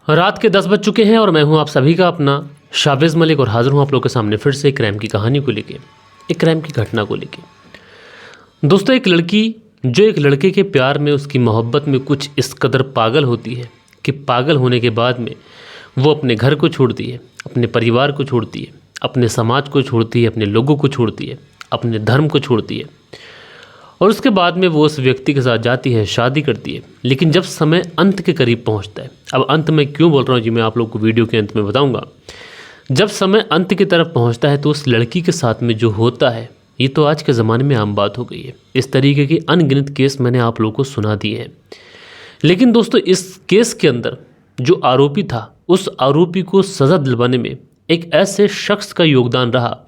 रात के 10 बज चुके हैं और मैं हूं आप सभी का अपना शाबिज़ मलिक और हाज़िर हूं आप लोगों के सामने फिर से एक क्राइम की कहानी को लेके, एक क्राइम की घटना को लेके। दोस्तों, एक लड़की जो एक लड़के के प्यार में, उसकी मोहब्बत में कुछ इस कदर पागल होती है कि पागल होने के बाद में वो अपने घर को छोड़ती है, अपने परिवार को छोड़ती है, अपने समाज को छोड़ती है, अपने लोगों को छोड़ती है, अपने धर्म को छोड़ती है और उसके बाद में वो उस व्यक्ति के साथ जाती है, शादी करती है। लेकिन जब समय अंत के करीब पहुंचता है, अब अंत में क्यों बोल रहा हूँ जी, मैं आप लोग को वीडियो के अंत में बताऊंगा। जब समय अंत की तरफ पहुंचता है तो उस लड़की के साथ में जो होता है, ये तो आज के ज़माने में आम बात हो गई है। इस तरीके के अनगिनत केस मैंने आप लोगों को सुना दिए हैं। लेकिन दोस्तों, इस केस के अंदर जो आरोपी था, उस आरोपी को सज़ा दिलवाने में एक ऐसे शख्स का योगदान रहा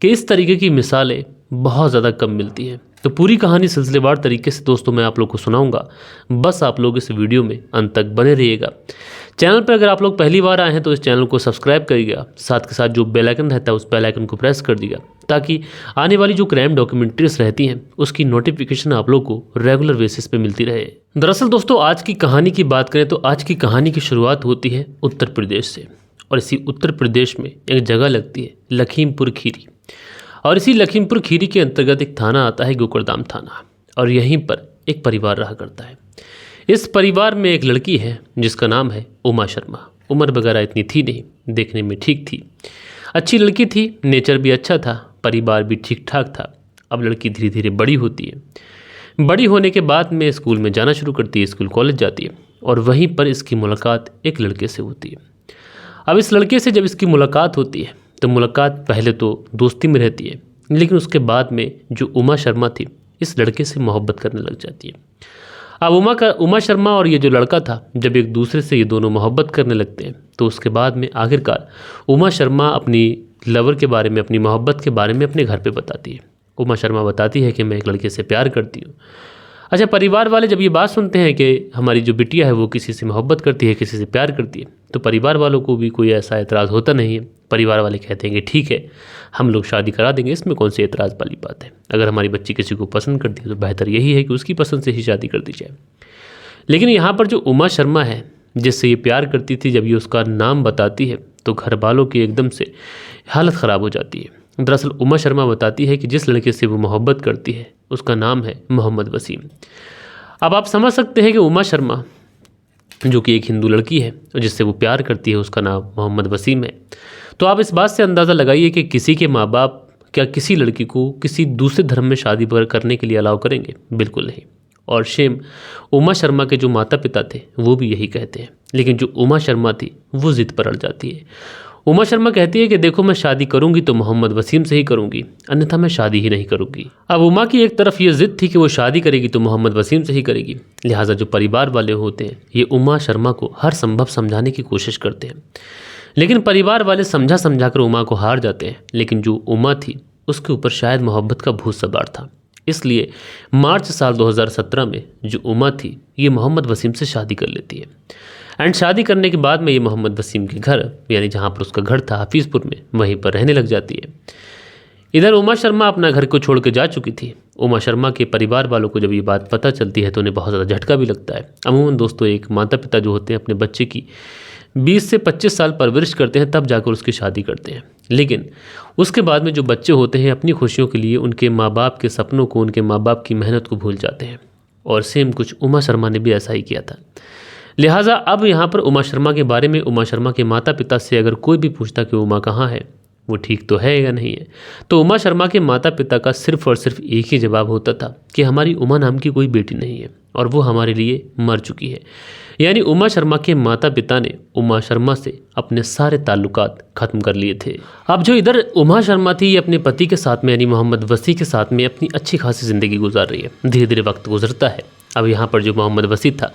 कि इस तरीके की मिसालें बहुत ज़्यादा कम मिलती हैं। तो पूरी कहानी सिलसिलेवार तरीके से दोस्तों मैं आप लोग को सुनाऊंगा, बस आप लोग इस वीडियो में अंत तक बने रहिएगा। चैनल पर अगर आप लोग पहली बार आए हैं तो इस चैनल को सब्सक्राइब करिएगा, साथ के साथ जो बेल आइकन रहता है उस बेल आइकन को प्रेस कर दीजिएगा ताकि आने वाली जो क्राइम डॉक्यूमेंट्रीज रहती हैं उसकी नोटिफिकेशन आप लोग को रेगुलर बेसिस पे मिलती रहे। दरअसल दोस्तों, आज की कहानी की बात करें तो आज की कहानी की शुरुआत होती है उत्तर प्रदेश से, और इसी उत्तर प्रदेश में एक जगह लगती है लखीमपुर खीरी, और इसी लखीमपुर खीरी के अंतर्गत एक थाना आता है गोकड़दाम थाना, और यहीं पर एक परिवार रहा करता है। इस परिवार में एक लड़की है जिसका नाम है उमा शर्मा। उम्र वगैरह इतनी थी नहीं, देखने में ठीक थी, अच्छी लड़की थी, नेचर भी अच्छा था, परिवार भी ठीक ठाक था। अब लड़की धीरे धीरे बड़ी होती है। बड़ी होने के बाद में स्कूल में जाना शुरू करती है, स्कूल कॉलेज जाती है, और वहीं पर इसकी मुलाकात एक लड़के से होती है। अब इस लड़के से जब इसकी मुलाकात होती है तो मुलाकात पहले तो दोस्ती में रहती है, लेकिन उसके बाद में जो उमा शर्मा थी इस लड़के से मोहब्बत करने लग जाती है। अब उमा शर्मा और ये जो लड़का था, जब एक दूसरे से ये दोनों मोहब्बत करने लगते हैं तो उसके बाद में आखिरकार उमा शर्मा अपनी लवर के बारे में, अपनी मोहब्बत के बारे में अपने घर पे बताती है। उमा शर्मा बताती है कि मैं एक लड़के से प्यार करती हूँ। अच्छा, परिवार वाले जब ये बात सुनते हैं कि हमारी जो बिटिया है वो किसी से मोहब्बत करती है, किसी से प्यार करती है, तो परिवार वालों को भी कोई ऐसा एतराज़ होता नहीं है। परिवार वाले कहते हैं कि ठीक है, हम लोग शादी करा देंगे, इसमें कौन सी एतराज़ वाली बात है। अगर हमारी बच्ची किसी को पसंद करती है तो बेहतर यही है कि उसकी पसंद से ही शादी कर दी जाए। लेकिन यहाँ पर जो उमा शर्मा है जिससे ये प्यार करती थी, जब ये उसका नाम बताती है तो घर वालों की एकदम से हालत ख़राब हो जाती है। दरअसल उमा शर्मा बताती है कि जिस लड़के से वो मोहब्बत करती है उसका नाम है मोहम्मद वसीम। अब आप समझ सकते हैं कि उमा शर्मा जो कि एक हिंदू लड़की है और जिससे वो प्यार करती है उसका नाम मोहम्मद वसीम है। तो आप इस बात से अंदाज़ा लगाइए कि किसी के माँ बाप क्या किसी लड़की को किसी दूसरे धर्म में शादी करने के लिए अलाउ करेंगे? बिल्कुल नहीं। और शेम उमा शर्मा के जो माता पिता थे वो भी यही कहते हैं। लेकिन जो उमा शर्मा थी वो ज़िद पर अड़ जाती है। उमा शर्मा कहती है कि देखो, मैं शादी करूंगी तो मोहम्मद वसीम से ही करूंगी, अन्यथा मैं शादी ही नहीं करूंगी। अब उमा की एक तरफ ये जिद थी कि वो शादी करेगी तो मोहम्मद वसीम से ही करेगी। लिहाजा जो परिवार वाले होते हैं ये उमा शर्मा को हर संभव समझाने की कोशिश करते हैं, लेकिन परिवार वाले समझा कर उमा को हार जाते हैं। लेकिन जो उमा थी उसके ऊपर शायद मोहब्बत का भूत सवार था, इसलिए मार्च साल 2017 में जो उमा थी ये मोहम्मद वसीम से शादी कर लेती है। एंड शादी करने के बाद में ये मोहम्मद वसीम के घर, यानी जहाँ पर उसका घर था हफीज़पुर में, वहीं पर रहने लग जाती है। इधर उमा शर्मा अपना घर को छोड़ के जा चुकी थी। उमा शर्मा के परिवार वालों को जब ये बात पता चलती है तो उन्हें बहुत ज़्यादा झटका भी लगता है। अमूमन दोस्तों, एक माता पिता जो होते हैं अपने बच्चे की 20 से 25 साल परवरिश करते हैं, तब जाकर उसकी शादी करते हैं। लेकिन उसके बाद में जो बच्चे होते हैं अपनी खुशियों के लिए उनके माँ बाप के सपनों को, उनके माँ बाप की मेहनत को भूल जाते हैं, और सेम कुछ उमा शर्मा ने भी ऐसा ही किया था। लिहाजा अब यहाँ पर उमा शर्मा के बारे में उमा शर्मा के माता पिता से अगर कोई भी पूछता कि उमा कहाँ है, वो ठीक तो है या नहीं है, तो उमा शर्मा के माता पिता का सिर्फ और सिर्फ एक ही जवाब होता था कि हमारी उमा नाम की कोई बेटी नहीं है और वो हमारे लिए मर चुकी है। यानी उमा शर्मा के माता पिता ने उमा शर्मा से अपने सारे ताल्लुकात ख़त्म कर लिए थे। अब जो इधर उमा शर्मा थी ये अपने पति के साथ में यानी मोहम्मद वसी के साथ में अपनी अच्छी खासी ज़िंदगी गुजार रही है। धीरे धीरे वक्त गुजरता है। अब यहाँ पर जो मोहम्मद वसी था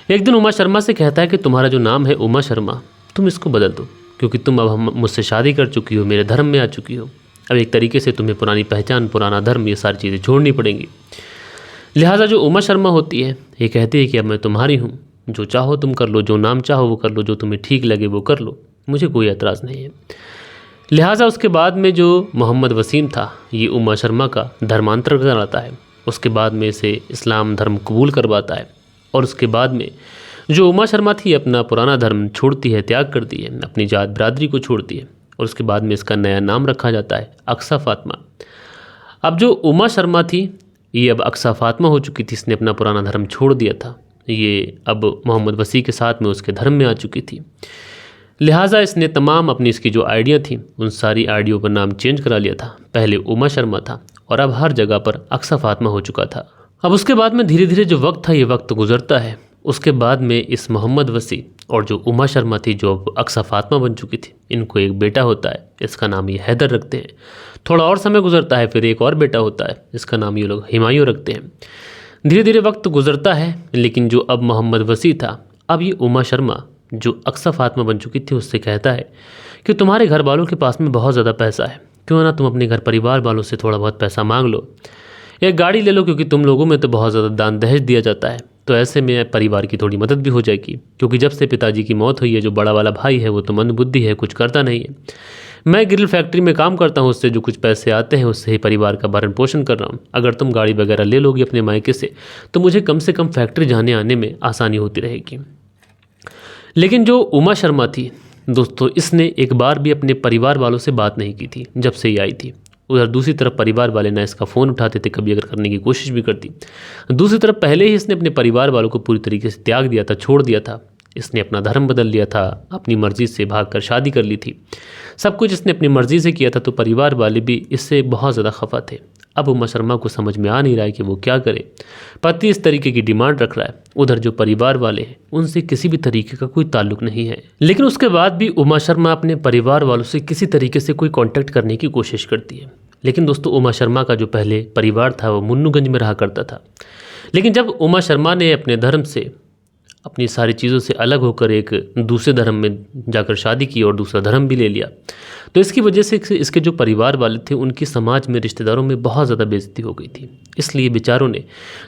एक दिन उमा शर्मा से कहता है कि तुम्हारा जो नाम है उमा शर्मा, तुम इसको बदल दो, क्योंकि तुम अब मुझसे शादी कर चुकी हो, मेरे धर्म में आ चुकी हो। अब एक तरीके से तुम्हें पुरानी पहचान, पुराना धर्म, ये सारी चीज़ें छोड़नी पड़ेंगी। लिहाजा जो उमा शर्मा होती है ये कहती है कि अब मैं तुम्हारी हूँ, जो चाहो तुम कर लो, जो नाम चाहो वो कर लो, जो तुम्हें ठीक लगे वो कर लो, मुझे कोई एतराज़ नहीं है। लिहाजा उसके बाद में जो मोहम्मद वसीम था ये उमा शर्मा का धर्मांतर कराता है। उसके बाद में इसे इस्लाम धर्म कबूल करवाता है और उसके बाद में जो उमा शर्मा थी अपना पुराना धर्म छोड़ती है, त्याग करती है, अपनी जात बिरादरी को छोड़ती है और उसके बाद में इसका नया नाम रखा जाता है अक्सा फातिमा। अब जो उमा शर्मा थी ये अब अक्सा फातिमा हो चुकी थी, इसने अपना पुराना धर्म छोड़ दिया था, ये अब मोहम्मद वसी के साथ में उसके धर्म में आ चुकी थी। लिहाजा इसने तमाम अपनी इसकी जो आइडिया थी उन सारी आइडियो पर नाम चेंज करा लिया था। पहले उमा शर्मा था और अब हर जगह पर अक्सा फातिमा हो चुका था। अब उसके बाद में धीरे धीरे जो वक्त था ये वक्त गुजरता है। उसके बाद में इस मोहम्मद वसी और जो उमा शर्मा थी जो अब अक्सा फातिमा बन चुकी थी, इनको एक बेटा होता है, इसका नाम ये हैदर रखते हैं। थोड़ा और समय गुजरता है, फिर एक और बेटा होता है, इसका नाम ये लोग हुमायूं रखते हैं। धीरे धीरे वक्त गुजरता है, लेकिन जो अब मोहम्मद वसी था, अब ये उमा शर्मा जो अक्सा फातिमा बन चुकी थी उससे कहता है कि तुम्हारे घर वालों के पास में बहुत ज़्यादा पैसा है, क्यों ना तुम अपने घर परिवार वालों से थोड़ा बहुत पैसा मांग लो, एक गाड़ी ले लो, क्योंकि तुम लोगों में तो बहुत ज़्यादा दान दहेज दिया जाता है, तो ऐसे में परिवार की थोड़ी मदद भी हो जाएगी। क्योंकि जब से पिताजी की मौत हुई है, जो बड़ा वाला भाई है वो तो मंदबुद्धि है, कुछ करता नहीं है। मैं ग्रिल फैक्ट्री में काम करता हूँ, उससे जो कुछ पैसे आते हैं उससे ही परिवार का भरण पोषण कर रहा हूँ। अगर तुम गाड़ी वगैरह ले लोगी अपने मायके से तो मुझे कम से कम फैक्ट्री जाने आने में आसानी होती रहेगी। लेकिन जो उमा शर्मा थी दोस्तों, इसने एक बार भी अपने परिवार वालों से बात नहीं की थी जब से ये आई थी। उधर दूसरी तरफ परिवार वाले ना इसका फ़ोन उठाते थे, कभी अगर करने की कोशिश भी करती। दूसरी तरफ पहले ही इसने अपने परिवार वालों को पूरी तरीके से त्याग दिया था, छोड़ दिया था। इसने अपना धर्म बदल लिया था, अपनी मर्ज़ी से भागकर शादी कर ली थी, सब कुछ इसने अपनी मर्ज़ी से किया था। तो परिवार वाले भी इससे बहुत ज़्यादा खफा थे। अब उमा शर्मा को समझ में आ नहीं रहा है कि वो क्या करे। पति इस तरीके की डिमांड रख रहा है, उधर जो परिवार वाले हैं उनसे किसी भी तरीके का कोई ताल्लुक नहीं है। लेकिन उसके बाद भी उमा शर्मा अपने परिवार वालों से किसी तरीके से कोई कांटेक्ट करने की कोशिश करती है। लेकिन दोस्तों, उमा शर्मा का जो पहले परिवार था वो मुन्नूगंज में रहा करता था। लेकिन जब उमा शर्मा ने अपने धर्म से, अपनी सारी चीज़ों से अलग होकर एक दूसरे धर्म में जाकर शादी की और दूसरा धर्म भी ले लिया, तो इसकी वजह से इसके जो परिवार वाले थे उनकी समाज में, रिश्तेदारों में बहुत ज़्यादा बेइज्जती हो गई थी। इसलिए बेचारों ने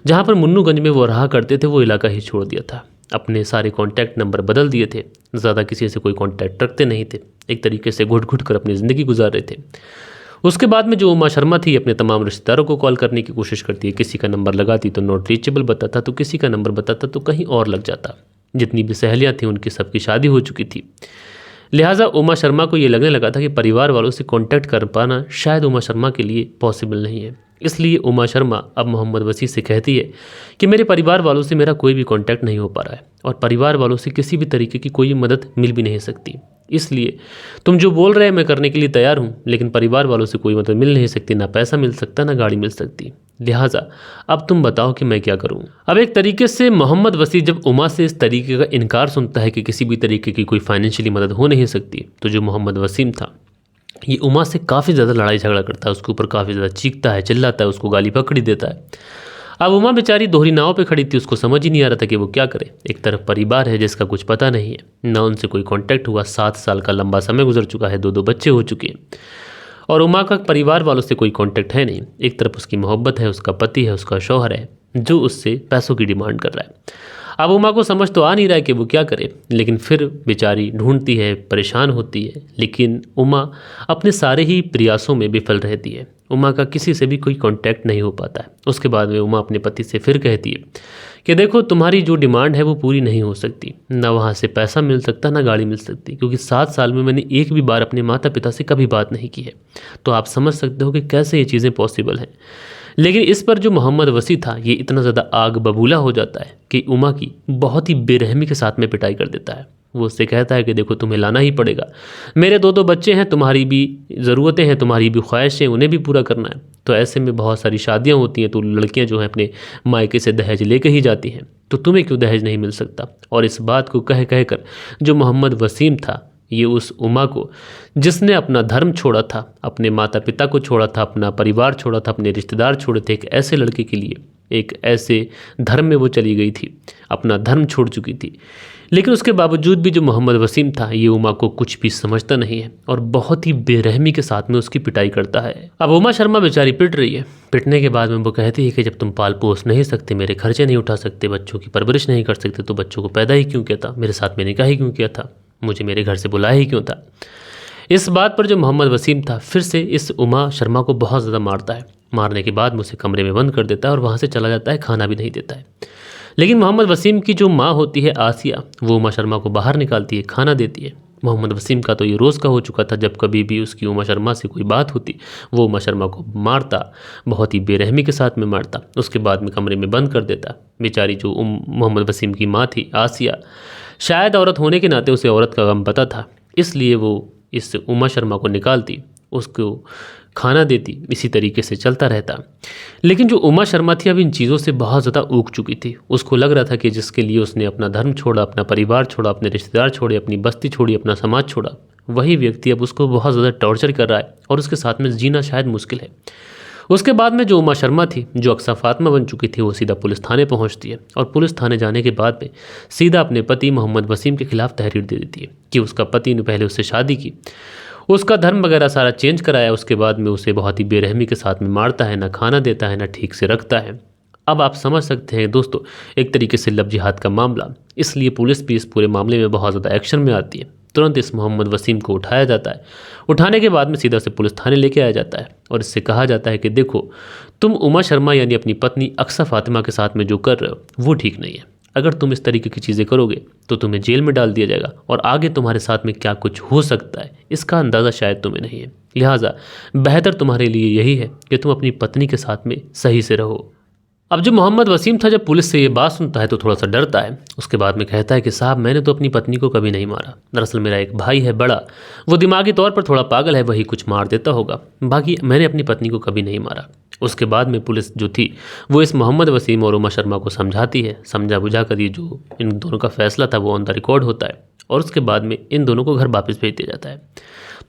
जहाँ पर मुन्नूगंज में वो रहा करते थे वो इलाका ही छोड़ दिया था, अपने सारे कॉन्टैक्ट नंबर बदल दिए थे, ज़्यादा किसी से कोई कॉन्टैक्ट रखते नहीं थे, एक तरीके से घुट घुट कर अपनी ज़िंदगी गुजार रहे थे। उसके बाद में जो उमा शर्मा थी अपने तमाम रिश्तेदारों को कॉल करने की कोशिश करती है। किसी का नंबर लगाती तो नॉट रीचेबल बताता, तो किसी का नंबर बताता तो कहीं और लग जाता। जितनी भी सहेलियाँ थीं उनकी सबकी शादी हो चुकी थी। लिहाजा उमा शर्मा को ये लगने लगा था कि परिवार वालों से कांटेक्ट कर पाना शायद उमा शर्मा के लिए पॉसिबल नहीं है। इसलिए उमा शर्मा अब मोहम्मद वसी से कहती है कि मेरे परिवार वालों से मेरा कोई भी कांटेक्ट नहीं हो पा रहा है और परिवार वालों से किसी भी तरीके की कोई मदद मिल भी नहीं सकती। इसलिए तुम जो बोल रहे हैं मैं करने के लिए तैयार हूँ, लेकिन परिवार वालों से कोई मदद मिल नहीं सकती, ना पैसा मिल सकता, ना गाड़ी मिल सकती। लिहाजा अब तुम बताओ कि मैं क्या करूँ। अब एक तरीके से मोहम्मद वसी जब उमा से इस तरीके का इनकार सुनता है कि किसी भी तरीके की कोई फाइनेंशियली मदद हो नहीं सकती, तो जो मोहम्मद वसीम था ये उमा से काफ़ी ज़्यादा लड़ाई झगड़ा करता है, उसके ऊपर काफ़ी ज़्यादा चीखता है, चिल्लाता है, उसको गाली पकड़ी देता है। अब उमा बेचारी दोहरी नाव पे खड़ी थी, उसको समझ ही नहीं आ रहा था कि वो क्या करे। एक तरफ परिवार है जिसका कुछ पता नहीं है, ना उनसे कोई कांटेक्ट हुआ, 7 साल का लंबा समय गुजर चुका है, 2 बच्चे हो चुके हैं और उमा का परिवार वालों से कोई कांटेक्ट है नहीं। एक तरफ उसकी मोहब्बत है, उसका पति है, उसका शौहर है जो उससे पैसों की डिमांड कर रहा है। अब उमा को समझ तो आ नहीं रहा है कि वो क्या करे, लेकिन फिर बेचारी ढूंढती है, परेशान होती है, लेकिन उमा अपने सारे ही प्रयासों में विफल रहती है। उमा का किसी से भी कोई कांटेक्ट नहीं हो पाता है। उसके बाद में उमा अपने पति से फिर कहती है कि देखो तुम्हारी जो डिमांड है वो पूरी नहीं हो सकती, ना वहाँ से पैसा मिल सकता, ना गाड़ी मिल सकती, क्योंकि 7 साल में मैंने एक भी बार अपने माता पिता से कभी बात नहीं की है। तो आप समझ सकते हो कि कैसे ये चीज़ें पॉसिबल हैं। लेकिन इस पर जो मोहम्मद वसी था ये इतना ज़्यादा आग बबूला हो जाता है कि उमा की बहुत ही बेरहमी के साथ में पिटाई कर देता है। वो उससे कहता है कि देखो तुम्हें लाना ही पड़ेगा, मेरे 2 बच्चे हैं, तुम्हारी भी ज़रूरतें हैं, तुम्हारी भी ख्वाहिशें, उन्हें भी पूरा करना है। तो ऐसे में बहुत सारी शादियां होती हैं तो लड़कियां जो हैं अपने मायके से दहेज लेके ही जाती हैं, तो तुम्हें क्यों दहेज नहीं मिल सकता। और इस बात को कह कह कर जो मोहम्मद वसीम था ये उस उमा को, जिसने अपना धर्म छोड़ा था, अपने माता पिता को छोड़ा था, अपना परिवार छोड़ा था, अपने रिश्तेदार छोड़े थे, एक ऐसे लड़के के लिए, एक ऐसे धर्म में वो चली गई थी, अपना धर्म छोड़ चुकी थी। लेकिन उसके बावजूद भी जो मोहम्मद वसीम था ये उमा को कुछ भी समझता नहीं है और बहुत ही बेरहमी के साथ में उसकी पिटाई करता है। अब उमा शर्मा बेचारी पिट रही है। पिटने के बाद में वो कहती है कि जब तुम पाल पोस नहीं सकते, मेरे खर्चे नहीं उठा सकते, बच्चों की परवरिश नहीं कर सकते, तो बच्चों को पैदा ही क्यों किया था, मेरे साथ में निकाह ही क्यों किया था, मुझे मेरे घर से बुलाया ही क्यों था। इस बात पर जो मोहम्मद वसीम था फिर से इस उमा शर्मा को बहुत ज़्यादा मारता है। मारने के बाद मुझे कमरे में बंद कर देता है और वहाँ से चला जाता है, खाना भी नहीं देता है। लेकिन मोहम्मद वसीम की जो माँ होती है आसिया, वो उमा शर्मा को बाहर निकालती है, खाना देती है। मोहम्मद वसीम का तो ये रोज़ का हो चुका था, जब कभी भी उसकी उमा शर्मा से कोई बात होती वो उमा शर्मा को मारता, बहुत ही बेरहमी के साथ में मारता, उसके बाद में कमरे में बंद कर देता। बेचारी जो मोहम्मद वसीम की माँ थी आसिया, शायद औरत होने के नाते उसे औरत का गम पता था, इसलिए वो इस उमा शर्मा को निकालती, उसको खाना देती, इसी तरीके से चलता रहता। लेकिन जो उमा शर्मा थी अब इन चीज़ों से बहुत ज़्यादा ऊब चुकी थी। उसको लग रहा था कि जिसके लिए उसने अपना धर्म छोड़ा, अपना परिवार छोड़ा, अपने रिश्तेदार छोड़े, अपनी बस्ती छोड़ी, अपना समाज छोड़ा, वही व्यक्ति अब उसको बहुत ज़्यादा टॉर्चर कर रहा है और उसके साथ में जीना शायद मुश्किल है। उसके बाद में जो उमा शर्मा थी, जो अक्सा फातिमा बन चुकी थी, वो सीधा पुलिस थाने पहुंचती है और पुलिस थाने जाने के बाद में सीधा अपने पति मोहम्मद वसीम के खिलाफ तहरीर दे देती है कि उसका पति ने पहले उससे शादी की, उसका धर्म वगैरह सारा चेंज कराया, उसके बाद में उसे बहुत ही बेरहमी के साथ में मारता है, ना खाना देता है, ना ठीक से रखता है। अब आप समझ सकते हैं दोस्तों, एक तरीके से लव जिहाद का मामला, इसलिए पुलिस भी इस पूरे मामले में बहुत ज़्यादा एक्शन में आती है। तुरंत इस मोहम्मद वसीम को उठाया जाता है, उठाने के बाद में सीधा से पुलिस थाने लेके आया जाता है और इससे कहा जाता है कि देखो, तुम उमा शर्मा यानी अपनी पत्नी अक्सा फातिमा के साथ में जो कर रहे हो वो ठीक नहीं है। अगर तुम इस तरीके की चीज़ें करोगे तो तुम्हें जेल में डाल दिया जाएगा और आगे तुम्हारे साथ में क्या कुछ हो सकता है इसका अंदाज़ा शायद तुम्हें नहीं है। लिहाजा बेहतर तुम्हारे लिए यही है कि तुम अपनी पत्नी के साथ में सही से रहो। अब जो मोहम्मद वसीम था, जब पुलिस से ये बात सुनता है तो थोड़ा सा डरता है। उसके बाद में कहता है कि साहब, मैंने तो अपनी पत्नी को कभी नहीं मारा। दरअसल मेरा एक भाई है बड़ा, वो दिमागी तौर पर थोड़ा पागल है, वही कुछ मार देता होगा, बाकी मैंने अपनी पत्नी को कभी नहीं मारा। उसके बाद में पुलिस जो थी वो इस मोहम्मद वसीम और उमा शर्मा को समझाती है, समझा बुझा कर ये जो इन दोनों का फैसला था वो ऑन द रिकॉर्ड होता है और उसके बाद में इन दोनों को घर वापस भेज दिया जाता है।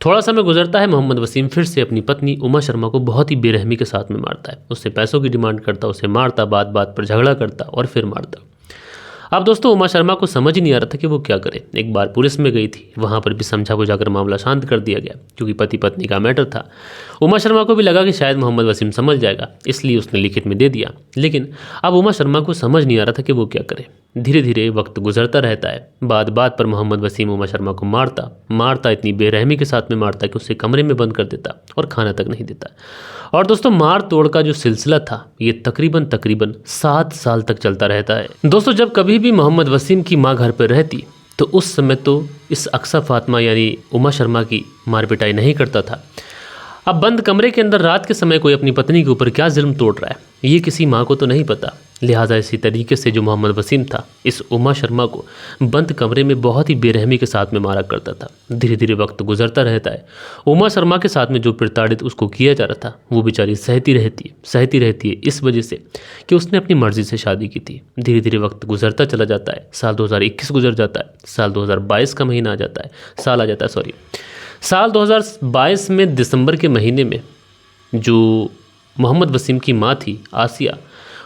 थोड़ा समय गुजरता है, मोहम्मद वसीम फिर से अपनी पत्नी उमा शर्मा को बहुत ही बेरहमी के साथ में मारता है, उससे पैसों की डिमांड करता, उसे मारता, बात बात पर झगड़ा करता और फिर मारता। अब दोस्तों उमा शर्मा को समझ ही नहीं आ रहा था कि वो क्या करे। एक बार पुलिस में गई थी, वहाँ पर भी समझा बुझाकर मामला शांत कर दिया गया क्योंकि पति पत्नी का मैटर था। उमा शर्मा को भी लगा कि शायद मोहम्मद वसीम समझ जाएगा, इसलिए उसने लिखित में दे दिया। लेकिन अब उमा शर्मा को समझ नहीं आ रहा था कि वो क्या करे। धीरे धीरे वक्त गुजरता रहता है, बात बात पर मोहम्मद वसीम उमा शर्मा को मारता इतनी बेरहमी के साथ में मारता कि उसे कमरे में बंद कर देता और खाना तक नहीं देता। और दोस्तों मार तोड़ का जो सिलसिला था ये तकरीबन 7 साल तक चलता रहता है। दोस्तों जब कभी भी मोहम्मद वसीम की माँ घर पर रहती तो उस समय तो इस अक्सा फातिमा यानी उमा शर्मा की मार पिटाई नहीं करता था। अब बंद कमरे के अंदर रात के समय कोई अपनी पत्नी के ऊपर क्या जुल्म तोड़ रहा है ये किसी माँ को तो नहीं पता। लिहाजा इसी तरीके से जो मोहम्मद वसीम था इस उमा शर्मा को बंद कमरे में बहुत ही बेरहमी के साथ में मारा करता था। धीरे धीरे वक्त गुजरता रहता है, उमा शर्मा के साथ में जो प्रताड़ित उसको किया जा रहा था वो बेचारी सहती रहती है इस वजह से कि उसने अपनी मर्जी से शादी की थी। धीरे धीरे वक्त गुजरता चला जाता है, साल 2021 गुजर जाता है, साल 2022 का महीना आ जाता है, साल 2022 में दिसंबर के महीने में जो मोहम्मद वसीम की माँ थी आसिया,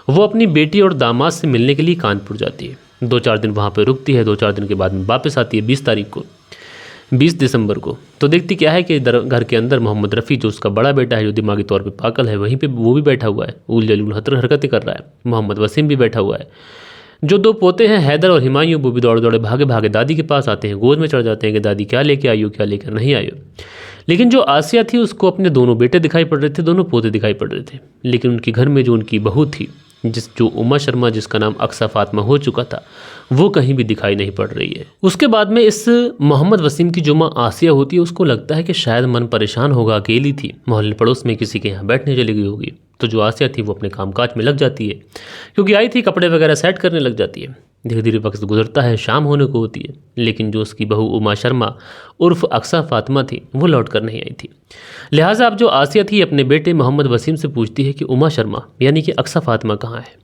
वो अपनी बेटी और दामाद से मिलने के लिए कानपुर जाती है। 2-4 दिन वहाँ पर रुकती है, 2-4 दिन के बाद में वापस आती है 20 दिसंबर को। तो देखती क्या है कि घर के अंदर मोहम्मद रफ़ी जो उसका बड़ा बेटा है, जो दिमागी तौर पे पागल है, वहीं पे वो भी बैठा हुआ है, उल जलूल हरकतें कर रहा है। मोहम्मद वसीम भी बैठा हुआ है। जो 2 पोते हैं हैदर और हिमायूं, वो भी दौड़े भागे दादी के पास आते हैं, गोद में चढ़ जाते हैं कि दादी क्या लेके आई हो, क्या लेकर नहीं आई हो। लेकिन जो आसिया थी उसको अपने दोनों बेटे दिखाई पड़ रहे थे, दोनों पोते दिखाई पड़ रहे थे। लेकिन उनके घर में जो उनकी बहू थी, जो उमा शर्मा जिसका नाम अक्सा फातिमा हो चुका था, वो कहीं भी दिखाई नहीं पड़ रही है। उसके बाद में इस मोहम्मद वसीम की जो माँ आसिया होती है उसको लगता है कि शायद मन परेशान होगा, अकेली थी, मोहल्ले पड़ोस में किसी के यहाँ बैठने चली गई होगी। तो जो आसिया थी वो अपने कामकाज में लग जाती है, क्योंकि आई थी कपड़े वगैरह सेट करने लग जाती है। धीरे धीरे वक्त गुजरता है, शाम होने को होती है, लेकिन जो उसकी बहू उमा शर्मा उर्फ अक्सा फातिमा थी वो लौट कर नहीं आई थी। लिहाजा अब जो आसिया थी अपने बेटे मोहम्मद वसीम से पूछती है कि उमा शर्मा यानी कि अक्सा फातिमा कहाँ है।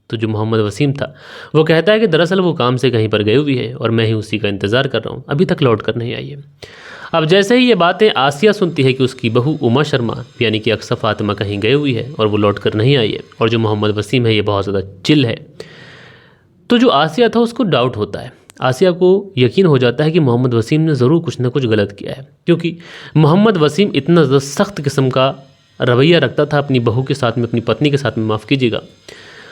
तो जो मोहम्मद वसीम था वो कहता है कि दरअसल वो काम से कहीं पर गई हुई है और मैं ही उसी का इंतज़ार कर रहा हूँ, अभी तक लौट कर नहीं आई है। अब जैसे ही ये बातें आसिया सुनती है कि उसकी बहू उमा शर्मा यानी कि अक्सा फातिमा कहीं गई हुई है और वो लौट कर नहीं आई है, और जो मोहम्मद वसीम है ये बहुत ज़्यादा चिल है, तो जो आसिया था उसको डाउट होता है। आसिया को यकीन हो जाता है कि मोहम्मद वसीम ने ज़रूर कुछ ना कुछ गलत किया है, क्योंकि मोहम्मद वसीम इतना सख्त किस्म का रवैया रखता था अपनी बहू के साथ में, अपनी पत्नी के साथ में, माफ़ कीजिएगा,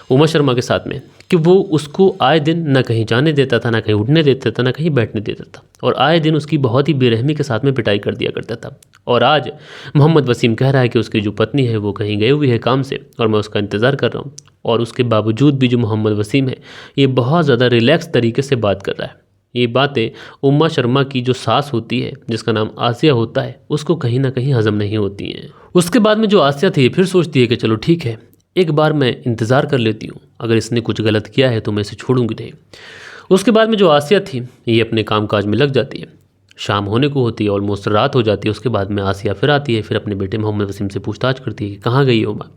उमा शर्मा के साथ में कि वो उसको आए दिन ना कहीं जाने देता था, ना कहीं उठने देता था, ना कहीं बैठने देता था, और आए दिन उसकी बहुत ही बेरहमी के साथ में पिटाई कर दिया करता था। और आज मोहम्मद वसीम कह रहा है कि उसकी जो पत्नी है वो कहीं गई हुई है काम से और मैं उसका इंतज़ार कर रहा हूँ, और उसके बावजूद भी जो मोहम्मद वसीम है ये बहुत ज़्यादा रिलैक्स तरीके से बात कर रहा है। ये बातें उमा शर्मा की जो सास होती है जिसका नाम आसिया होता है उसको कहीं ना कहीं हजम नहीं होती हैं। उसके बाद में जो आसिया थी फिर सोचती है कि चलो ठीक है, एक बार मैं इंतज़ार कर लेती हूँ, अगर इसने कुछ गलत किया है तो मैं इसे छोड़ूंगी नहीं। उसके बाद में जो आसिया थी ये अपने कामकाज में लग जाती है। शाम होने को होती है, ऑलमोस्ट रात हो जाती है। उसके बाद में आसिया फिर आती है, फिर अपने बेटे मोहम्मद वसीम से पूछताछ करती है कि कहाँ गई हो माँ।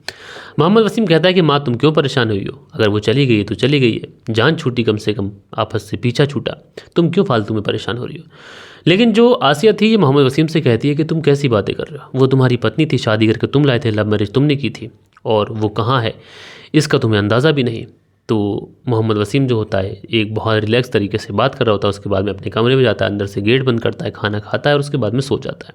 मोहम्मद वसीम कहता है कि माँ तुम क्यों परेशान हुई हो, अगर वो चली गई है तो चली गई है, जान छूटी कम से कम, आपस से पीछा छूटा, तुम क्यों फालतू में परेशान हो रही हो। लेकिन जो आसिया थी ये मोहम्मद वसीम से कहती है कि तुम कैसी बातें कर रहे हो, वो तुम्हारी पत्नी थी, शादी करके तुम लाए थे, लव मैरिज तुमने की थी, और वो कहाँ है इसका तुम्हें अंदाज़ा भी नहीं। तो मोहम्मद वसीम जो होता है एक बहुत रिलैक्स तरीके से बात कर रहा होता है। उसके बाद में अपने कमरे में जाता है, अंदर से गेट बंद करता है, खाना खाता है और उसके बाद में सो जाता है।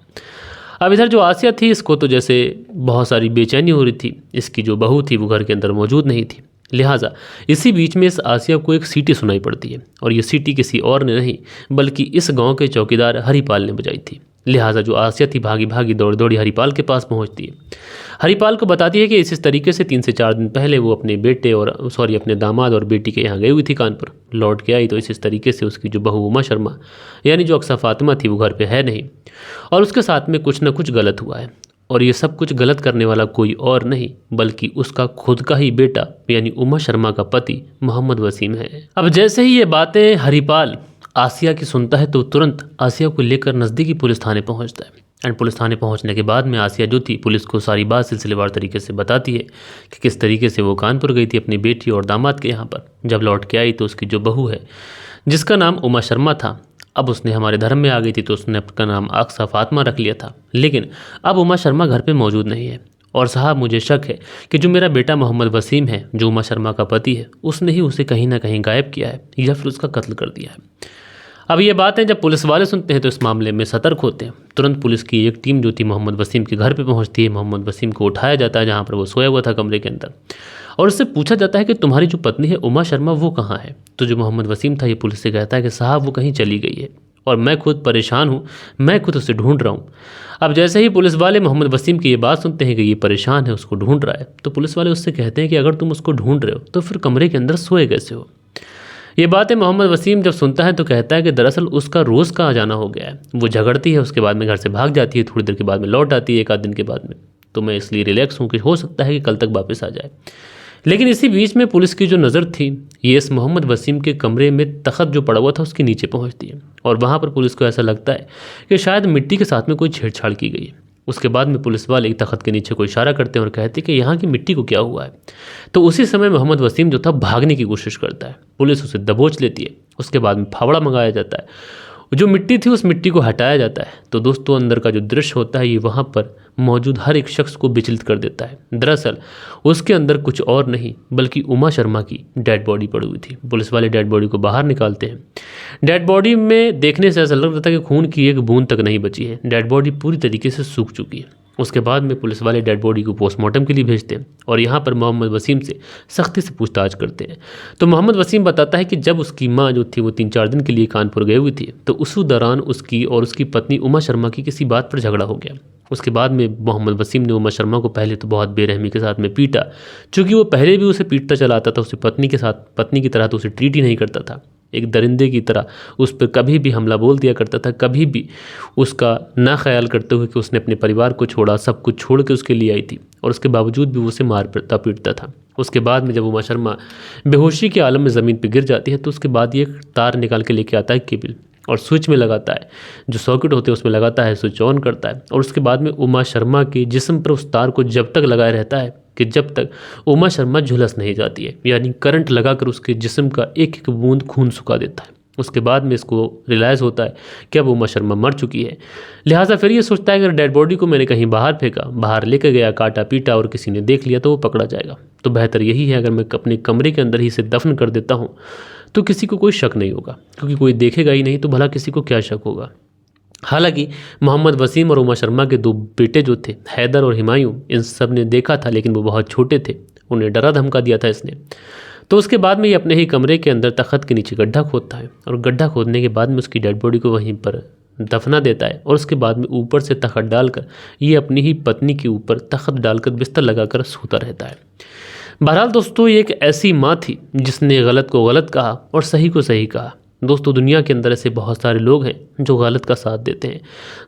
अब इधर जो आसिया थी इसको तो जैसे बहुत सारी बेचैनी हो रही थी, इसकी जो बहू थी वो घर के अंदर मौजूद नहीं थी। लिहाजा इसी बीच में इस आसिया को एक सीटी सुनाई पड़ती है, और ये सीटी किसी और ने नहीं बल्कि इस गांव के चौकीदार हरिपाल ने बजाई थी। लिहाजा जो आसिया थी भागी भागी दौड़ दौड़ी हरिपाल के पास पहुंचती है। हरिपाल को बताती है कि इस तरीके से 3 से 4 दिन पहले वो अपने बेटे और अपने दामाद और बेटी के यहाँ गई हुई थी कानपुर, लौट के आई तो इस तरीके से उसकी जो बहू उमा शर्मा यानी जो अक्सा फातिमा थी वो घर पे है नहीं, और उसके साथ में कुछ ना कुछ गलत हुआ है। और ये सब कुछ गलत करने वाला कोई और नहीं बल्कि उसका खुद का ही बेटा यानी उमा शर्मा का पति मोहम्मद वसीम है। अब जैसे ही ये बातें हरिपाल आसिया की सुनता है तो तुरंत आसिया को लेकर नज़दीकी पुलिस थाने पहुंचता है। एंड पुलिस थाने पहुंचने के बाद में आसिया जो थी पुलिस को सारी बात सिलसिलेवार तरीके से बताती है कि किस तरीके से वो कानपुर गई थी अपनी बेटी और दामाद के यहाँ पर। जब लौट के आई तो उसकी जो बहू है जिसका नाम उमा शर्मा था, अब उसने हमारे धर्म में आ गई थी तो उसने अपना नाम अक्सा फातिमा रख लिया था, लेकिन अब उमा शर्मा घर पे मौजूद नहीं है। और साहब मुझे शक है कि जो मेरा बेटा मोहम्मद वसीम है जो उमा शर्मा का पति है उसने ही उसे कहीं ना कहीं गायब किया है या फिर उसका कत्ल कर दिया है। अब ये बातें जब पुलिस वाले सुनते हैं तो इस मामले में सतर्क होते हैं। तुरंत पुलिस की एक टीम जो थी मोहम्मद वसीम के घर पे पहुंचती है। मोहम्मद वसीम को उठाया जाता है जहां पर वो सोया हुआ था कमरे के अंदर, और उससे पूछा जाता है कि तुम्हारी जो पत्नी है उमा शर्मा वो कहाँ है। तो जो मोहम्मद वसीम था ये पुलिस से कहता है कि साहब वो कहीं चली गई है और मैं खुद परेशान हूँ, मैं खुद उसे ढूंढ रहा हूँ। अब जैसे ही पुलिस वाले मोहम्मद वसीम की ये बात सुनते हैं कि ये परेशान है, उसको ढूंढ रहा है, तो पुलिस वाले उससे कहते हैं कि अगर तुम उसको ढूंढ रहे हो तो फिर कमरे के अंदर सोए कैसे हो। ये बातें मोहम्मद वसीम जब सुनता है तो कहता है कि दरअसल उसका रोज़ का आ जाना हो गया है, वो झगड़ती है, उसके बाद में घर से भाग जाती है, थोड़ी देर के बाद में लौट आती है, 1 आध दिन के बाद में, तो मैं इसलिए रिलैक्स हूँ कि हो सकता है कि कल तक वापस आ जाए। लेकिन इसी बीच में पुलिस की जो नज़र थी ये इस मोहम्मद वसीम के कमरे में तख्त जो पड़ा हुआ था उसके नीचे पहुँचती है, और वहाँ पर पुलिस को ऐसा लगता है कि शायद मिट्टी के साथ में कोई छेड़छाड़ की गई है। उसके बाद में पुलिस वाले तख्त के नीचे को इशारा करते हैं और कहते हैं कि यहाँ की मिट्टी को क्या हुआ है। तो उसी समय मोहम्मद वसीम जो था भागने की कोशिश करता है, पुलिस उसे दबोच लेती है। उसके बाद में फावड़ा मंगाया जाता है, जो मिट्टी थी उस मिट्टी को हटाया जाता है। तो दोस्तों अंदर का जो दृश्य होता है ये वहाँ पर मौजूद हर एक शख्स को विचलित कर देता है। दरअसल उसके अंदर कुछ और नहीं बल्कि उमा शर्मा की डेड बॉडी पड़ी हुई थी। पुलिस वाले डेड बॉडी को बाहर निकालते हैं। डेड बॉडी में देखने से ऐसा लग रहा था कि खून की एक बूंद तक नहीं बची है, डेड बॉडी पूरी तरीके से सूख चुकी है। उसके बाद में पुलिस वाले डेड बॉडी को पोस्टमार्टम के लिए भेजते हैं और यहाँ पर मोहम्मद वसीम से सख्ती से पूछताछ करते हैं। तो मोहम्मद वसीम बताता है कि जब उसकी माँ जो थी वो 3-4 दिन के लिए कानपुर गई हुई थी तो उसी दौरान उसकी और उसकी पत्नी उमा शर्मा की किसी बात पर झगड़ा हो गया। उसके बाद में मोहम्मद वसीम ने उमा शर्मा को पहले तो बहुत बेरहमी के साथ में पीटा, चूँकि वो पहले भी उसे पीटता चला आता था, उसे पत्नी की तरह तो उसे ट्रीट ही नहीं करता था, एक दरिंदे की तरह उस पर कभी भी हमला बोल दिया करता था, कभी भी उसका ना ख्याल करते हुए कि उसने अपने परिवार को छोड़ा, सब कुछ छोड़ के उसके लिए आई थी, और उसके बावजूद भी उसे मार पीटता था। उसके बाद में जब उमा शर्मा बेहोशी के आलम में ज़मीन पर गिर जाती है तो उसके बाद ये तार निकाल के लेके आता है केबल और स्विच में लगाता है, जो सॉकेट होते हैं उसमें लगाता है, स्विच ऑन करता है, और उसके बाद में उमा शर्मा के जिस्म पर उस तार को जब तक लगाए रहता है कि जब तक उमा शर्मा झुलस नहीं जाती है, यानी करंट लगाकर उसके जिस्म का एक एक बूंद खून सुखा देता है। उसके बाद में इसको रियलाइज़ होता है कि अब उमा शर्मा मर चुकी है। लिहाजा फिर ये सोचता है कि अगर डेड बॉडी को मैंने कहीं बाहर फेंका, बाहर लेकर गया, काटा पीटा और किसी ने देख लिया तो वो पकड़ा जाएगा, तो बेहतर यही है अगर मैं अपने कमरे के अंदर ही इसे दफन कर देता हूँ तो किसी को कोई शक नहीं होगा, क्योंकि कोई देखेगा ही नहीं तो भला किसी को क्या शक होगा। हालांकि मोहम्मद वसीम और उमा शर्मा के 2 बेटे जो थे हैदर और हुमायूं, इन सब ने देखा था लेकिन वो बहुत छोटे थे उन्हें डरा धमका दिया था इसने। तो उसके बाद में ये अपने ही कमरे के अंदर तख्त के नीचे गड्ढा खोदता है और गड्ढा खोदने के बाद में उसकी डेड बॉडी को वहीं पर दफना देता है और उसके बाद में ऊपर से तख्त डालकर ये अपनी ही पत्नी के ऊपर तख्त डालकर बिस्तर लगाकर सोता रहता है। बहरहाल दोस्तों, ये एक ऐसी माँ थी जिसने गलत को गलत कहा और सही को सही कहा। दोस्तों, दुनिया के अंदर ऐसे बहुत सारे लोग हैं जो गलत का साथ देते हैं।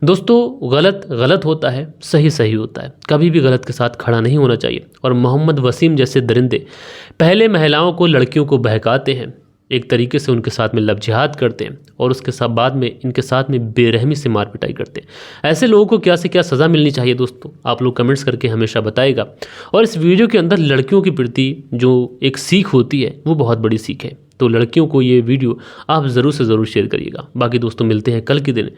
दोस्तों, गलत गलत होता है, सही सही होता है, कभी भी गलत के साथ खड़ा नहीं होना चाहिए। और मोहम्मद वसीम जैसे दरिंदे पहले महिलाओं को, लड़कियों को बहकाते हैं, एक तरीके से उनके साथ में लब जिहाद करते हैं और उसके साथ बाद में इनके साथ में बेरहमी से मार पिटाई करते हैं। ऐसे लोगों को क्या से क्या सज़ा मिलनी चाहिए दोस्तों, आप लोग कमेंट्स करके हमेशा बताएगा। और इस वीडियो के अंदर लड़कियों के प्रति जो एक सीख होती है वो बहुत बड़ी सीख है, तो लड़कियों को ये वीडियो आप ज़रूर से ज़रूर शेयर करिएगा। बाकी दोस्तों, मिलते हैं कल के दिन,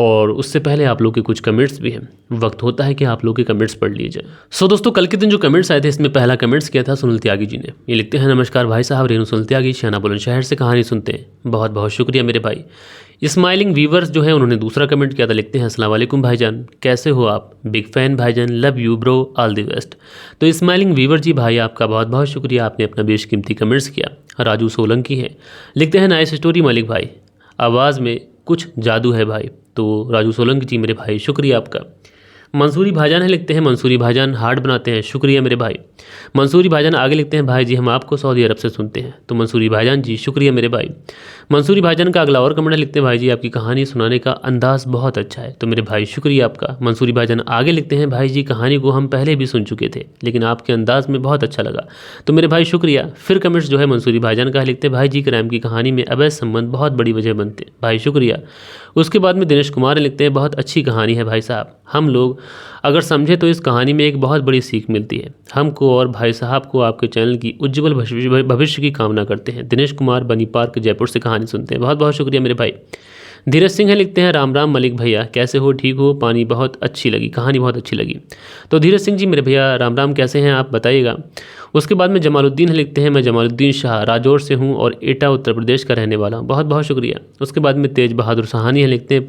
और उससे पहले आप लोग के कुछ कमेंट्स भी हैं, वक्त होता है कि आप लोग के कमेंट्स पढ़ लिए जाए। सो दोस्तों, कल के दिन जो कमेंट्स आए थे इसमें पहला कमेंट्स किया था सुनील त्यागी जी ने। ये लिखते हैं, नमस्कार भाई साहब, रेणु सुनील त्यागी, शाना बुलंदशहर से कहानी सुनते हैं, बहुत बहुत शुक्रिया मेरे भाई। स्माइलिंग वीवर्स जो है उन्होंने दूसरा कमेंट किया था, लिखते हैं, अस्सलाम वालेकुम भाईजान, कैसे हो आप, बिग फैन भाईजान, love you bro, all the best. तो स्माइलिंग वीवर जी भाई, आपका बहुत बहुत शुक्रिया, आपने अपना बेशकीमती कमेंट्स किया। राजू सोलंकी है, लिखते हैं, नाइस स्टोरी मलिक भाई, आवाज़ में कुछ जादू है भाई। तो राजू सोलंकी जी मेरे भाई, शुक्रिया आपका। मंसूरी भाईजान है, लिखते हैं, मंसूरी भाईजान हार्ड बनाते हैं, शुक्रिया मेरे भाई। मंसूरी भाईजान आगे लिखते हैं, भाई जी हम आपको सऊदी अरब से सुनते हैं। तो मंसूरी भाईजान जी शुक्रिया मेरे भाई। मंसूरी भाईजान का अगला और कमेंट लिखते हैं, भाई जी आपकी कहानी सुनाने का अंदाज बहुत अच्छा है। तो मेरे भाई शुक्रिया आपका। मंसूरी भाईजान आगे लिखते हैं, भाई जी कहानी को हम पहले भी सुन चुके थे लेकिन आपके अंदाज में बहुत अच्छा लगा। तो मेरे भाई शुक्रिया। फिर कमेंट्स जो है मंसूरी भाईजान का लिखते हैं, भाई जी क्राइम की कहानी में अवैध संबंध बहुत बड़ी वजह बनते, भाई शुक्रिया। उसके बाद में दिनेश कुमार लिखते हैं, बहुत अच्छी कहानी है भाई साहब, हम लोग अगर समझे तो इस कहानी में एक बहुत बड़ी सीख मिलती है हमको, और भाई साहब को आपके चैनल की उज्जवल भविष्य की कामना करते हैं। दिनेश कुमार, बनी पार्क, जयपुर से कहानी सुनते हैं, बहुत बहुत शुक्रिया मेरे भाई। धीरज सिंह है, लिखते हैं, राम राम मलिक भैया, कैसे हो, ठीक हो, पानी बहुत अच्छी लगी, कहानी बहुत अच्छी लगी। तो धीरज सिंह जी मेरे भैया राम राम, कैसे हैं आप बताइएगा। उसके बाद में जमालुद्दीन है, लिखते हैं, मैं जमालुद्दीन शाह राजौर से हूं और एटा उत्तर प्रदेश का रहने वाला हूं, बहुत बहुत शुक्रिया। उसके बाद में तेज बहादुर सहानी है, लिखते हैं,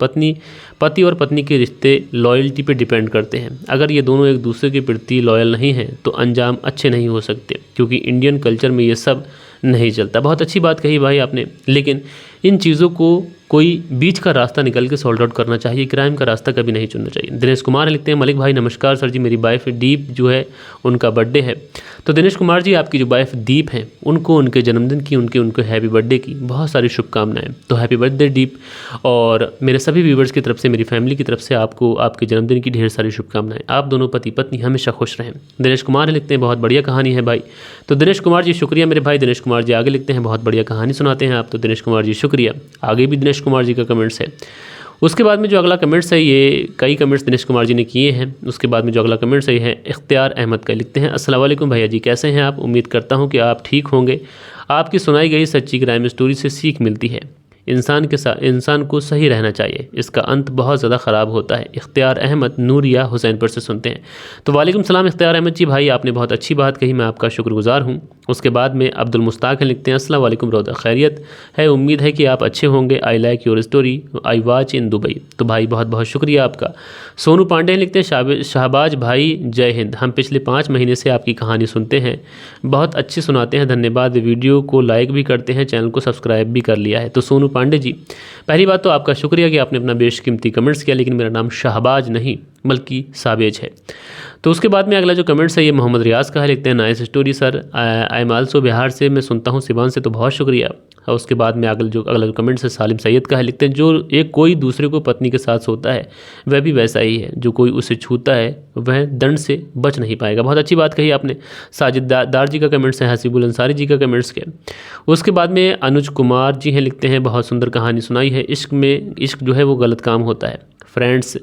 पति और पत्नी के रिश्ते लॉयल्टी पे डिपेंड करते हैं, अगर ये दोनों एक दूसरे के प्रति लॉयल नहीं हैं तो अंजाम अच्छे नहीं हो सकते, क्योंकि इंडियन कल्चर में ये सब नहीं चलता। बहुत अच्छी बात कही भाई आपने, लेकिन इन चीज़ों को कोई बीच का रास्ता निकल के सॉल्व आउट करना चाहिए, क्राइम का रास्ता कभी नहीं चुनना चाहिए। दिनेश कुमार लिखते हैं, मलिक भाई नमस्कार सर जी, मेरी वाइफ दीप जो है उनका बर्थडे है। तो दिनेश कुमार जी, आपकी जो वाइफ दीप हैं उनको उनके जन्मदिन की, उनके हैप्पी बर्थडे की बहुत सारी शुभकामनाएं। तो हैप्पी बर्थडे दीप, और मेरे सभी व्यूवर्स की तरफ से, मेरी फैमिली की तरफ से आपको आपके जन्मदिन की ढेर सारी शुभकामनाएं। आप दोनों पति पत्नी हमेशा खुश रहें। दिनेश कुमार लिखते हैं, बहुत बढ़िया कहानी है भाई। तो दिनेश कुमार जी शुक्रिया मेरे भाई। दिनेश कुमार जी आगे लिखते हैं, बहुत बढ़िया कहानी सुनाते हैं आप। तो दिनेश कुमार जी शुक्रिया। आगे भी दिनेश कुमार जी का कमेंट्स है। उसके बाद में जो अगला कमेंट्स है, ये कई कमेंट्स दिनेश कुमार जी ने किए हैं। उसके बाद में जो अगला कमेंट्स है ये है इख्तियार अहमद का, लिखते हैं, अस्सलाम वालेकुम भैया जी, कैसे हैं आप, उम्मीद करता हूं कि आप ठीक होंगे। आपकी सुनाई गई सच्ची क्राइम स्टोरी से सीख मिलती है, इंसान को सही रहना चाहिए, इसका अंत बहुत ज़्यादा ख़राब होता है। इख्तियार अहमद नूरिया हुसैनपुर से सुनते हैं। तो वालेकुम सलाम इख्तियार अहमद जी भाई, आपने बहुत अच्छी बात कही, मैं आपका शुक्रगुजार हूँ। उसके बाद में अब्दुल मुस्ताक हैं, लिखते हैं, अस्सलाम वालेकुम रोदा, खैरियत है, उम्मीद है कि आप अच्छे होंगे। I like your story, I watch in Dubai. तो भाई बहुत बहुत शुक्रिया आपका। सोनू पांडे लिखते हैं, शाहबाज भाई जय हिंद, हम पिछले 5 महीने से आपकी कहानी सुनते हैं, बहुत अच्छी सुनाते हैं, धन्यवाद। वीडियो को लाइक भी करते हैं, चैनल को सब्सक्राइब भी कर लिया है। तो सोनू पांडे जी, पहली बात तो आपका शुक्रिया कि आपने अपना बेशकीमती कमेंट्स किया, लेकिन मेरा नाम शाहबाज नहीं बल्कि साबेज है। तो उसके बाद में अगला जो कमेंट्स है ये मोहम्मद रियाज का है, लिखते हैं, nice story sir, I am also Bihar से, मैं सुनता हूँ सिवान से, तो बहुत शुक्रिया। और उसके बाद में अगला जो कमेंट्स है सालिम सैयद का है, लिखते हैं, जो एक कोई दूसरे को पत्नी के साथ सोता है वह भी वैसा ही है, जो कोई उसे छूता है वह दंड से बच नहीं पाएगा। बहुत अच्छी बात कही आपने। साजिद दार जी का कमेंट्स है, हसीबुल अंसारी जी का कमेंट्स है। उसके बाद में अनुज कुमार जी हैं, लिखते हैं, बहुत सुंदर कहानी सुनाई है, इश्क जो है वो गलत काम होता है। फ्रेंड्स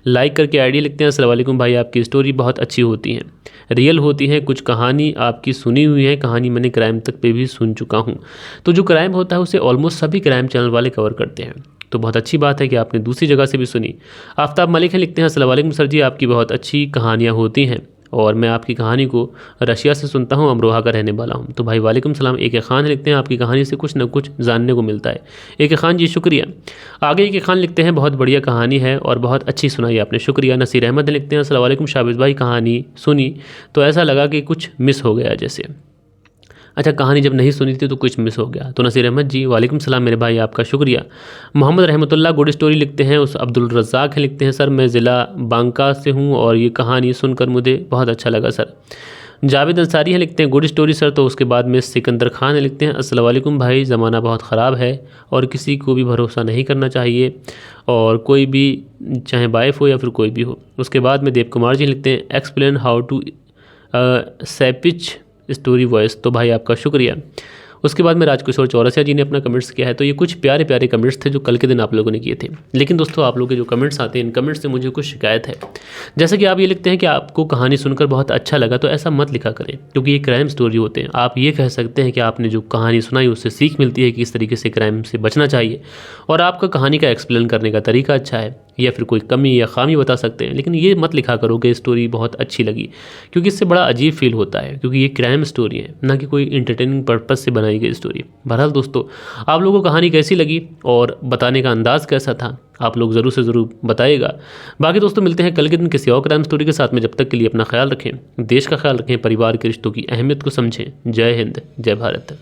लाइक करके आईडी लिखते हैं, अस्सलाम वालेकुम भाई, आपकी स्टोरी बहुत अच्छी होती है, रियल होती है, कुछ कहानी आपकी सुनी हुई है, कहानी मैंने क्राइम तक पे भी सुन चुका हूँ। तो जो क्राइम होता है उसे ऑलमोस्ट सभी क्राइम चैनल वाले कवर करते हैं, तो बहुत अच्छी बात है कि आपने दूसरी जगह से भी सुनी। आफ्ताब मलिक हैं, लिखते हैं, अस्सलाम वालेकुम सर जी, आपकी बहुत अच्छी कहानियाँ होती हैं, और मैं आपकी कहानी को रशिया से सुनता हूँ, अमरोहा का रहने वाला हूँ। तो भाई वालेकुम सलाम। ए खान लिखते हैं, आपकी कहानी से कुछ न कुछ जानने को मिलता है। ए खान जी शुक्रिया। आगे ए खान लिखते हैं, बहुत बढ़िया कहानी है और बहुत अच्छी सुनाई आपने, शुक्रिया। नसीर अहमद लिखते हैं, अस्सलाम वालेकुम शाबिज भाई, कहानी सुनी तो ऐसा लगा कि कुछ मिस हो गया जैसे। अच्छा, कहानी जब नहीं सुनी थी तो कुछ मिस हो गया। तो नसीर अहमद जी वालेकुम सलाम मेरे भाई, आपका शुक्रिया। मोहम्मद रहमतुल्लाह गुड स्टोरी लिखते हैं, उस अब्दुल रज़ाक है लिखते हैं, सर मैं ज़िला बांका से हूँ और ये कहानी सुनकर मुझे बहुत अच्छा लगा सर। जावेद अंसारी है लिखते हैं, गुड स्टोरी सर। तो उसके बाद में सिकंदर खान है लिखते हैं, अस्सलाम वालेकुम भाई, ज़माना बहुत ख़राब है और किसी को भी भरोसा नहीं करना चाहिए, और कोई भी चाहे वाइफ हो या फिर कोई भी हो। उसके बाद में देव कुमार जी लिखते हैं, एक्सप्लेन हाउ टू सैपिच स्टोरी वॉइस। तो भाई आपका शुक्रिया। उसके बाद में राजकिशोर चौरसिया जी ने अपना कमेंट्स किया है। तो ये कुछ प्यारे प्यारे कमेंट्स थे जो कल के दिन आप लोगों ने किए थे। लेकिन दोस्तों, आप लोगों के जो कमेंट्स आते हैं, इन कमेंट्स से मुझे कुछ शिकायत है। जैसे कि आप ये लिखते हैं कि आपको कहानी सुनकर बहुत अच्छा लगा, तो ऐसा मत लिखा करें क्योंकि ये क्राइम स्टोरी होते हैं। आप ये कह सकते हैं कि आपने जो कहानी सुनाई उससे सीख मिलती है कि इस तरीके से क्राइम से बचना चाहिए, और आपका कहानी का एक्सप्लेन करने का तरीका अच्छा है, या फिर कोई कमी या खामी बता सकते हैं। लेकिन ये मत लिखा करो कि स्टोरी बहुत अच्छी लगी, क्योंकि इससे बड़ा अजीब फील होता है, क्योंकि ये क्राइम स्टोरी है, ना कि कोई इंटरटेनिंग पर्पस से बनाई गई स्टोरी। बहरहाल दोस्तों, आप लोगों को कहानी कैसी लगी और बताने का अंदाज़ कैसा था, आप लोग ज़रूर से ज़रूर बताइएगा। बाकी दोस्तों, मिलते हैं कल के दिन किसी और क्राइम स्टोरी के साथ में। जब तक के लिए अपना ख्याल रखें, देश का ख्याल रखें, परिवार के रिश्तों की अहमियत को समझें। जय हिंद, जय भारत।